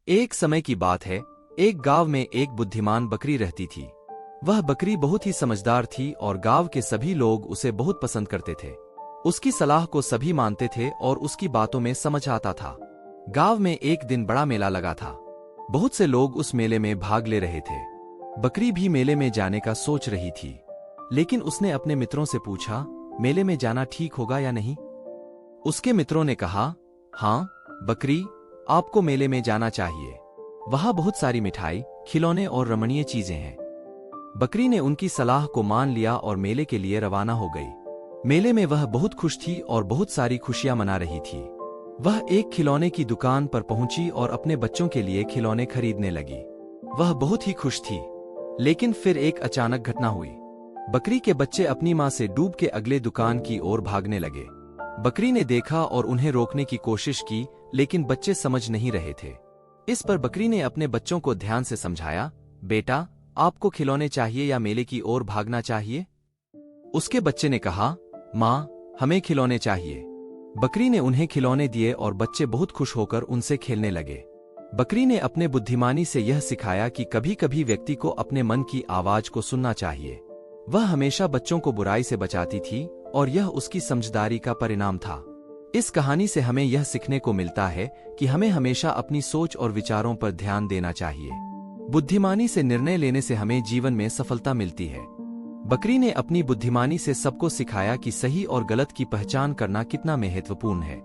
एक समय की बात है, एक गांव में एक बुद्धिमान बकरी रहती थी। वह बकरी बहुत ही समझदार थी और गांव के सभी लोग उसे बहुत पसंद करते थे। उसकी सलाह को सभी मानते थे और उसकी बातों में समझ आता था। गांव में एक दिन बड़ा मेला लगा था। बहुत से लोग उस मेले में भाग ले रहे थे। बकरी भी मेले में जाने का सोच रही थी, लेकिन उसने अपने मित्रों से पूछा, मेले में जाना ठीक होगा या नहीं। उसके मित्रों ने कहा, हाँ बकरी, आपको मेले में जाना चाहिए। वहां बहुत सारी मिठाई, खिलौने और रमणीय चीजें हैं। बकरी ने उनकी सलाह को मान लिया और मेले के लिए रवाना हो गई। मेले में वह बहुत खुश थी और बहुत सारी खुशियां मना रही थी। वह एक खिलौने की दुकान पर पहुंची और अपने बच्चों के लिए खिलौने खरीदने लगी। वह बहुत ही खुश थी, लेकिन फिर एक अचानक घटना हुई। बकरी के बच्चे अपनी मां से डूब के अगले दुकान की ओर भागने लगे। बकरी ने देखा और उन्हें रोकने की कोशिश की, लेकिन बच्चे समझ नहीं रहे थे। इस पर बकरी ने अपने बच्चों को ध्यान से समझाया, बेटा, आपको खिलौने चाहिए या मेले की ओर भागना चाहिए। उसके बच्चे ने कहा, मां, हमें खिलौने चाहिए। बकरी ने उन्हें खिलौने दिए और बच्चे बहुत खुश होकर उनसे खेलने लगे। बकरी ने अपने बुद्धिमानी से यह सिखाया कि कभी कभी व्यक्ति को अपने मन की आवाज को सुनना चाहिए। वह हमेशा बच्चों को बुराई से बचाती थी और यह उसकी समझदारी का परिणाम था। इस कहानी से हमें यह सीखने को मिलता है कि हमें हमेशा अपनी सोच और विचारों पर ध्यान देना चाहिए। बुद्धिमानी से निर्णय लेने से हमें जीवन में सफलता मिलती है। बकरी ने अपनी बुद्धिमानी से सबको सिखाया कि सही और गलत की पहचान करना कितना महत्वपूर्ण है।